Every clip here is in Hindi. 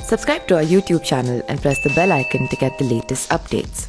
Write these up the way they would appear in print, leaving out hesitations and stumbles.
Subscribe to our YouTube channel and press the bell icon to get the latest updates.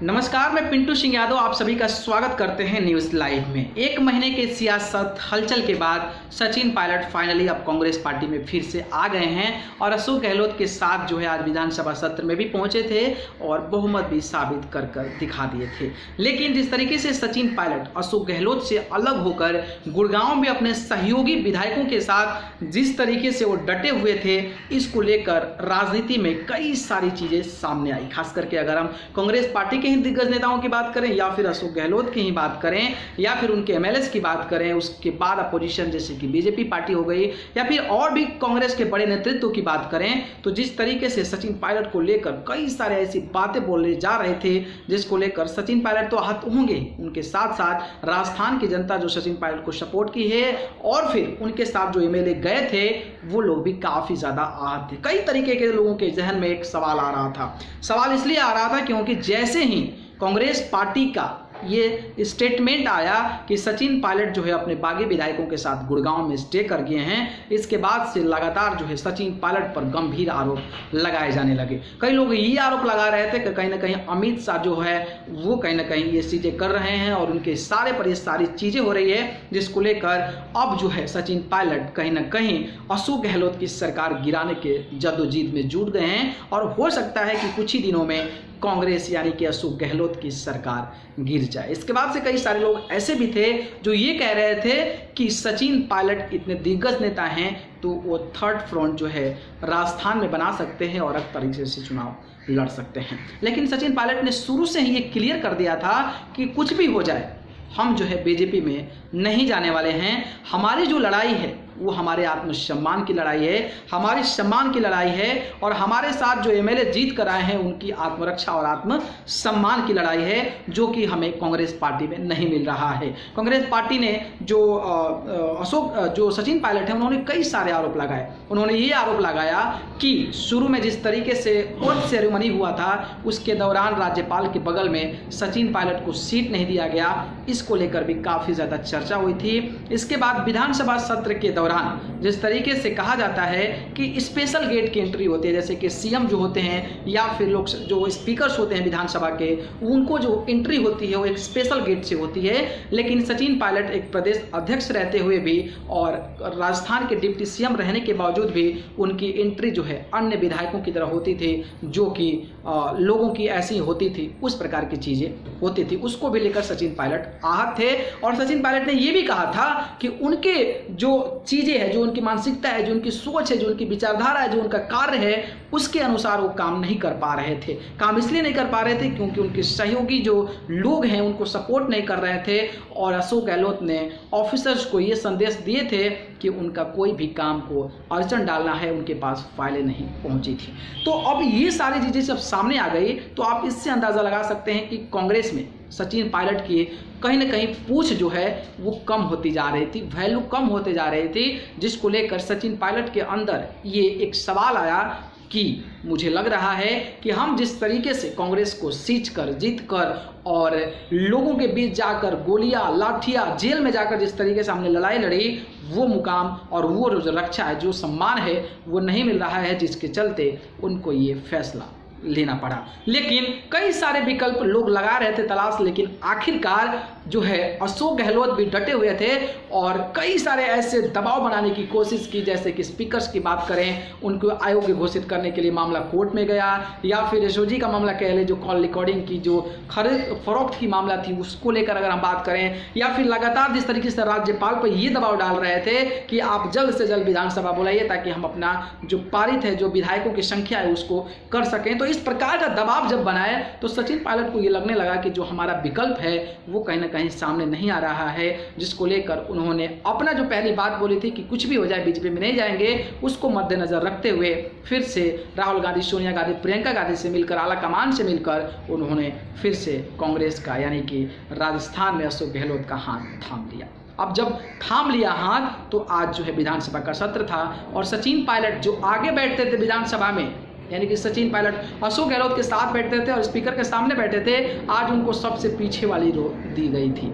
नमस्कार, मैं पिंटू सिंह यादव आप सभी का स्वागत करते हैं न्यूज़ लाइव में। एक महीने के सियासत हलचल के बाद सचिन पायलट फाइनली अब कांग्रेस पार्टी में फिर से आ गए हैं और अशोक गहलोत के साथ जो है आज विधानसभा सत्र में भी पहुंचे थे और बहुमत भी साबित कर दिखा दिए थे। लेकिन जिस तरीके से सचिन पायलट अशोक गहलोत से अलग होकर गुड़गांव में अपने सहयोगी विधायकों के साथ जिस तरीके से वो डटे हुए थे, इसको लेकर राजनीति में कई सारी चीज़ें सामने आई। खास करके अगर हम कांग्रेस पार्टी दिग्गज नेताओं की बात करें या फिर अशोक गहलोत की ही बात करें या फिर उनके एमएलएस की बात करें, उसके बाद अपोजिशन जैसे कि बीजेपी पार्टी हो गई या फिर और भी कांग्रेस के बड़े नेतृत्व की बात करें, तो जिस तरीके से सचिन पायलट को लेकर कई सारे ऐसी बातें बोले जा रहे थे जिसको लेकर सचिन पायलट तो आहत होंगे, उनके साथ साथ राजस्थान की जनता जो सचिन पायलट को सपोर्ट की है और फिर उनके साथ जो एमएलए गए थे वो लोग भी काफी ज्यादा आहत थे। कई तरीके के लोगों के जहन में एक सवाल आ रहा था। सवाल इसलिए आ रहा था क्योंकि जैसे ही कांग्रेस पार्टी का ये स्टेटमेंट आया कि सचिन पायलट जो है अपने बागी विधायकों के साथ गुड़गांव में स्टे कर गए हैं, इसके बाद से लगातार जो है सचिन पायलट पर गंभीर आरोप लगाए जाने लगे। कई लोग ये आरोप लगा रहे थे कि कहीं ना कहीं अमित शाह जो है वो कहीं ना कहीं ये चीज़ें कर रहे हैं और उनके सारे पर ये सारी चीज़ें हो रही है, जिसको लेकर अब जो है सचिन पायलट कहीं ना कहीं अशोक गहलोत की सरकार गिराने के जद्दोजहद में जुट गए हैं और हो सकता है कि कुछ ही दिनों में कांग्रेस यानी कि अशोक गहलोत की सरकार गिर जाए। इसके बाद से कई सारे लोग ऐसे भी थे जो ये कह रहे थे कि सचिन पायलट इतने दिग्गज नेता हैं तो वो थर्ड फ्रंट जो है राजस्थान में बना सकते हैं और अलग तरीके से चुनाव लड़ सकते हैं। लेकिन सचिन पायलट ने शुरू से ही ये क्लियर कर दिया था कि कुछ भी हो जाए हम जो है बीजेपी में नहीं जाने वाले हैं। हमारी जो लड़ाई है वो हमारे आत्मसम्मान की लड़ाई है, हमारी सम्मान की लड़ाई है और हमारे साथ जो एमएलए जीत कर आए हैं उनकी आत्मरक्षा और आत्मसम्मान की लड़ाई है, जो कि हमें कांग्रेस पार्टी में नहीं मिल रहा है। कांग्रेस पार्टी ने जो सचिन पायलट है उन्होंने कई सारे आरोप लगाए। उन्होंने ये आरोप लगाया कि शुरू में जिस तरीके से ओथ सेरेमनी हुआ था उसके दौरान राज्यपाल के बगल में सचिन पायलट को सीट नहीं दिया गया, इसको लेकर भी काफ़ी ज़्यादा चर्चा हुई थी। इसके बाद विधानसभा सत्र के दौरान जिस तरीके से कहा जाता है कि स्पेशल गेट की एंट्री होती है, जैसे कि सीएम जो होते हैं या फिर लोग जो स्पीकर्स होते हैं विधानसभा के, उनको जो एंट्री होती है वो एक स्पेशल गेट से होती है। लेकिन सचिन पायलट एक प्रदेश अध्यक्ष रहते हुए भी और राजस्थान के डिप्टी सीएम रहने के बावजूद भी उनकी एंट्री जो है अन्य विधायकों की तरह होती थी, जो कि लोगों की ऐसी होती थी, उस प्रकार की चीज़ें होती थी। उसको भी लेकर सचिन पायलट आहत थे और सचिन पायलट ने यह भी कहा था कि उनके जो चीज़ें हैं, जो उनकी मानसिकता है, जो उनकी सोच है, जो उनकी विचारधारा है, जो उनका कार्य है, उसके अनुसार वो काम नहीं कर पा रहे थे। काम इसलिए नहीं कर पा रहे थे क्योंकि उनके सहयोगी जो लोग हैं उनको सपोर्ट नहीं कर रहे थे और अशोक गहलोत ने ऑफिसर्स को ये संदेश दिए थे कि उनका कोई भी काम को अड़चन डालना है, उनके पास फाइलें नहीं पहुंची थी। तो अब ये सारी चीज़ें जब सामने आ गई तो आप इससे अंदाज़ा लगा सकते हैं कि कांग्रेस में सचिन पायलट की कहीं ना कहीं पूछ जो है वो कम होती जा रही थी, वैल्यू कम होते जा रही थी, जिसको लेकर सचिन पायलट के अंदर ये एक सवाल आया कि मुझे लग रहा है कि हम जिस तरीके से कांग्रेस को सींच कर जीत कर और लोगों के बीच जाकर गोलियां लाठियां जेल में जाकर जिस तरीके से हमने लड़ाई लड़ी, वो मुकाम और वो जो रक्षा है, जो सम्मान है, वो नहीं मिल रहा है, जिसके चलते उनको ये फैसला लेना पड़ा। लेकिन कई सारे विकल्प लोग लगा रहे थे तलाश, लेकिन आखिरकार जो है अशोक गहलोत भी डटे हुए थे और कई सारे ऐसे दबाव बनाने की कोशिश की, जैसे कि स्पीकर्स की बात करें, उनको अयोग्य घोषित करने के लिए मामला कोर्ट में गया, या फिर एसओजी का मामला कह ले जो कॉल रिकॉर्डिंग की जो खरीद फरोख्त की मामला थी उसको लेकर अगर हम बात करें, या फिर लगातार जिस तरीके से राज्यपाल पर ये दबाव डाल रहे थे कि आप जल्द से जल्द विधानसभा बुलाइए ताकि हम अपना जो पारित है, जो विधायकों की संख्या है, उसको कर सकें। तो इस प्रकार का दबाव जब बनाए तो सचिन पायलट को ये लगने लगा कि जो हमारा विकल्प है वो कहीं ना कहीं सामने नहीं आ रहा है, जिसको लेकर उन्होंने अपना जो पहली बात बोली थी कि कुछ भी हो जाए बीजेपी में नहीं जाएंगे, उसको मद्देनजर रखते हुए फिर से राहुल गांधी, सोनिया गांधी, प्रियंका गांधी से मिलकर, आला कमान से मिलकर उन्होंने फिर से कांग्रेस का यानी कि राजस्थान में अशोक गहलोत का हाथ थाम लिया। अब जब थाम लिया हाथ तो आज जो है विधानसभा का सत्र था और सचिन पायलट जो आगे बैठते थे विधानसभा में, यानी कि सचिन पायलट अशोक गहलोत के साथ बैठते थे और स्पीकर के सामने बैठे थे, आज उनको सबसे पीछे वाली रो दी गई थी।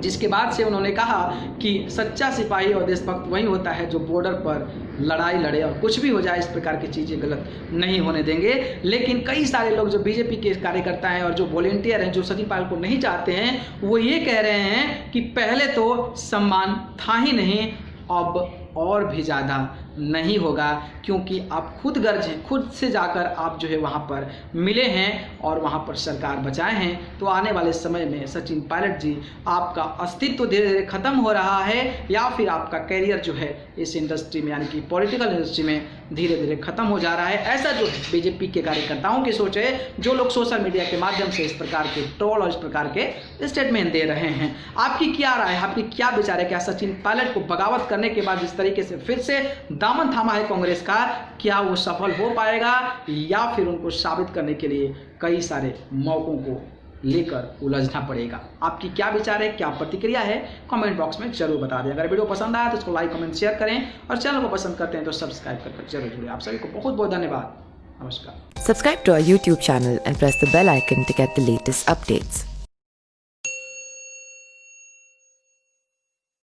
जिसके बाद से उन्होंने कहा कि सच्चा सिपाही और देशभक्त वही होता है जो बॉर्डर पर लड़ाई लड़े और कुछ भी हो जाए इस प्रकार की चीज़ें गलत नहीं होने देंगे। लेकिन कई सारे लोग जो बीजेपी के कार्यकर्ता हैं और जो वॉलेंटियर हैं जो सचिन पायलट को नहीं चाहते हैं वो ये कह रहे हैं कि पहले तो सम्मान था ही नहीं, अब और भी ज़्यादा नहीं होगा, क्योंकि आप खुद गर्ज हैं, खुद से जाकर आप जो है वहाँ पर मिले हैं और वहाँ पर सरकार बचाए हैं। तो आने वाले समय में सचिन पायलट जी आपका अस्तित्व धीरे धीरे ख़त्म हो रहा है या फिर आपका कैरियर जो है इस इंडस्ट्री में यानी कि पॉलिटिकल इंडस्ट्री में धीरे धीरे ख़त्म हो जा रहा है। ऐसा जो है बीजेपी के कार्यकर्ताओं की सोच है, जो लोग सोशल मीडिया के माध्यम से इस प्रकार के ट्रोल और इस प्रकार के स्टेटमेंट दे रहे हैं। आपकी क्या राय है, आपकी क्या विचार है? क्या सचिन पायलट को बगावत करने के बाद जिस तरीके से फिर से दामन थामा है कांग्रेस का, क्या वो सफल हो पाएगा या फिर उनको साबित करने के लिए कई सारे मौकों को लेकर उलझना पड़ेगा? आपकी क्या विचार है, क्या प्रतिक्रिया है, कमेंट बॉक्स में जरूर बता दें। अगर वीडियो पसंद आया तो इसको लाइक कमेंट शेयर करें और चैनल को पसंद करते हैं तो सब्सक्राइब कर जरूर जुड़े। आप सभी को बहुत बहुत धन्यवाद। नमस्कार। Subscribe to our YouTube channel and press the bell icon to get the latest updates.